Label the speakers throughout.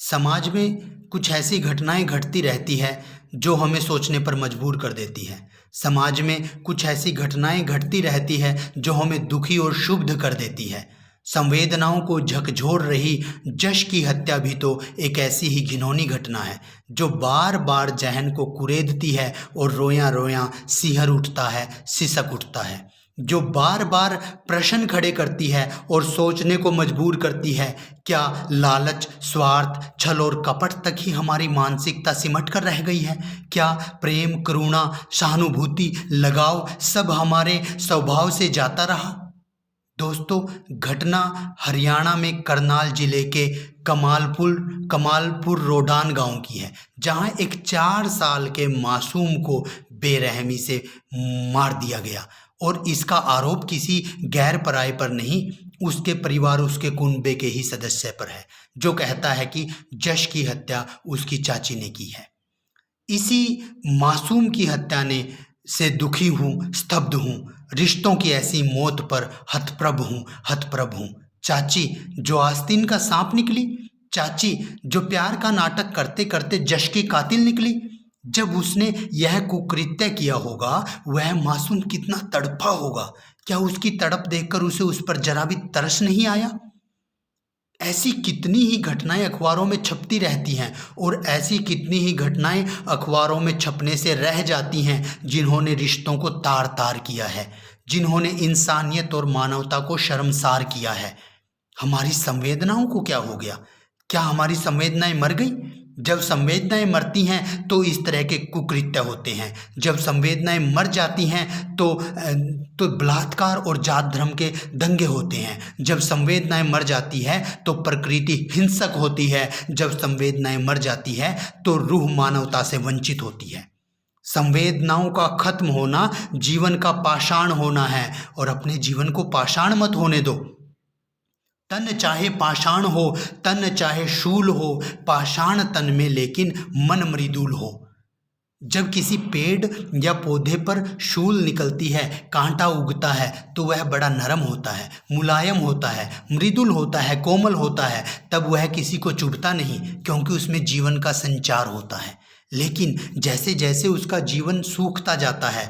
Speaker 1: समाज में कुछ ऐसी घटनाएं घटती रहती है जो हमें सोचने पर मजबूर कर देती है। समाज में कुछ ऐसी घटनाएं घटती रहती है जो हमें दुखी और क्षुब्ध कर देती है। संवेदनाओं को झकझोर रही जश की हत्या भी तो एक ऐसी ही घिनौनी घटना है जो बार बार जहन को कुरेदती है और रोया रोया सिहर उठता है, सिसक उठता है, जो बार बार प्रश्न खड़े करती है और सोचने को मजबूर करती है। क्या लालच, स्वार्थ, छल और कपट तक ही हमारी मानसिकता सिमट कर रह गई है? क्या प्रेम, करुणा, सहानुभूति, लगाव सब हमारे स्वभाव से जाता रहा? दोस्तों, घटना हरियाणा में करनाल जिले के कमालपुर रोडान गांव की है, जहां एक 4 साल के मासूम को बेरहमी से मार दिया गया। और इसका आरोप किसी गैर पराये पर नहीं, उसके परिवार, उसके कुनबे के ही सदस्य पर है, जो कहता है कि जश की हत्या उसकी चाची ने की है। इसी मासूम की हत्या ने से दुखी हूँ, स्तब्ध हूँ। रिश्तों की ऐसी मौत पर हतप्रभ हूँ। चाची जो आस्तीन का सांप निकली, चाची जो प्यार का नाटक करते करते जश की कातिल निकली। जब उसने यह कुकृत्य किया होगा, वह मासूम कितना तड़पा होगा। क्या उसकी तड़प देखकर उसे उस पर जरा भी तरस नहीं आया? ऐसी कितनी ही घटनाएं अखबारों में छपती रहती हैं और ऐसी कितनी ही घटनाएं अखबारों में छपने से रह जाती हैं, जिन्होंने रिश्तों को तार तार किया है, जिन्होंने इंसानियत और मानवता को शर्मसार किया है। हमारी संवेदनाओं को क्या हो गया? क्या हमारी संवेदनाएं मर गई? जब संवेदनाएं मरती हैं तो इस तरह के कुकृत्य होते हैं। जब संवेदनाएं मर जाती हैं तो बलात्कार और जात धर्म के दंगे होते हैं। जब संवेदनाएं मर जाती है तो प्रकृति हिंसक होती है। जब संवेदनाएं मर जाती है तो रूह मानवता से वंचित होती है। संवेदनाओं का खत्म होना जीवन का पाषाण होना है, और अपने जीवन को पाषाण मत होने दो। तन चाहे पाषाण हो, तन चाहे शूल हो, पाषाण तन में लेकिन मन मृदुल हो। जब किसी पेड़ या पौधे पर शूल निकलती है, कांटा उगता है, तो वह बड़ा नरम होता है, मुलायम होता है, मृदुल होता है, कोमल होता है। तब वह किसी को चुभता नहीं, क्योंकि उसमें जीवन का संचार होता है। लेकिन जैसे जैसे उसका जीवन सूखता जाता है,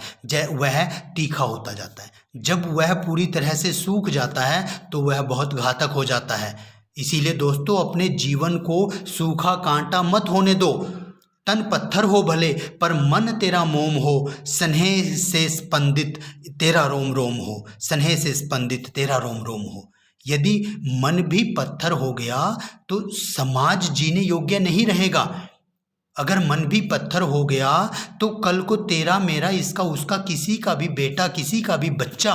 Speaker 1: वह तीखा होता जाता है। जब वह पूरी तरह से सूख जाता है तो वह बहुत घातक हो जाता है। इसीलिए दोस्तों, अपने जीवन को सूखा कांटा मत होने दो। तन पत्थर हो भले, पर मन तेरा मोम हो, स्नेह से स्पंदित तेरा रोम रोम हो, स्नेह से स्पंदित तेरा रोम रोम हो। यदि मन भी पत्थर हो गया तो समाज जीने योग्य नहीं रहेगा। अगर मन भी पत्थर हो गया तो कल को तेरा, मेरा, इसका, उसका, किसी का भी बेटा, किसी का भी बच्चा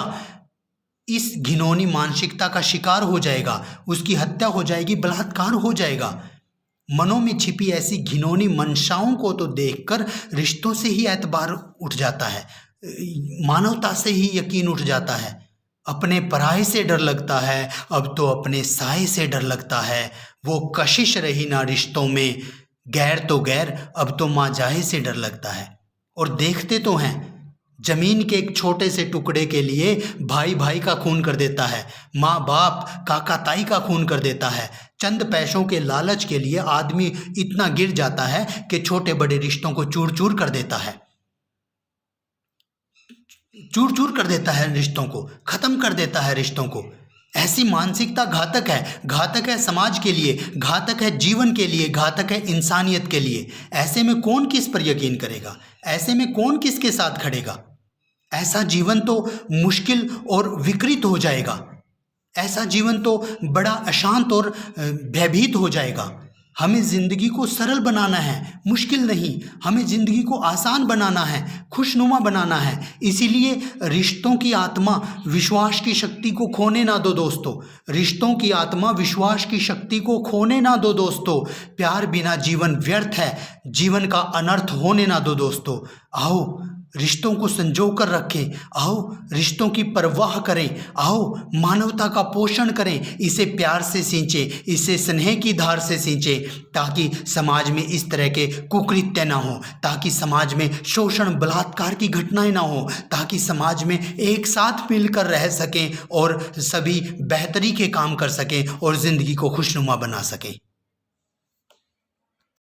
Speaker 1: इस घिनौनी मानसिकता का शिकार हो जाएगा, उसकी हत्या हो जाएगी, बलात्कार हो जाएगा। मनों में छिपी ऐसी घिनौनी मंशाओं को तो देखकर रिश्तों से ही एतबार उठ जाता है, मानवता से ही यकीन उठ जाता है। अपने पराये से डर लगता है, अब तो अपने साये से डर लगता है। वो कशिश रही ना रिश्तों में, गैर तो गैर, अब तो माँ जाहे से डर लगता है। और देखते तो हैं, जमीन के एक छोटे से टुकड़े के लिए भाई भाई का खून कर देता है, माँ बाप, काका ताई का खून कर देता है। चंद पैसों के लालच के लिए आदमी इतना गिर जाता है कि छोटे बड़े रिश्तों को चूर चूर कर देता है, चूर चूर कर देता है, रिश्तों को खत्म कर देता है, रिश्तों को। ऐसी मानसिकता घातक है, घातक है समाज के लिए, घातक है जीवन के लिए, घातक है इंसानियत के लिए। ऐसे में कौन किस पर यकीन करेगा? ऐसे में कौन किसके साथ खड़ेगा? ऐसा जीवन तो मुश्किल और विकृत हो जाएगा। ऐसा जीवन तो बड़ा अशांत और भयभीत हो जाएगा। हमें ज़िंदगी को सरल बनाना है, मुश्किल नहीं। हमें ज़िंदगी को आसान बनाना है, खुशनुमा बनाना है। इसीलिए रिश्तों की आत्मा विश्वास की शक्ति को खोने ना दो दोस्तों। रिश्तों की आत्मा विश्वास की शक्ति को खोने ना दो दोस्तों। प्यार बिना जीवन व्यर्थ है, जीवन का अनर्थ होने ना दो दोस्तों। आओ रिश्तों को संजो कर रखें, आओ रिश्तों की परवाह करें, आओ मानवता का पोषण करें, इसे प्यार से सींचें, इसे स्नेह की धार से सींचें, ताकि समाज में इस तरह के कुकृत्य ना हो, ताकि समाज में शोषण बलात्कार की घटनाएं ना हो, ताकि समाज में एक साथ मिलकर रह सकें और सभी बेहतरी के काम कर सकें और ज़िंदगी को खुशनुमा बना सकें।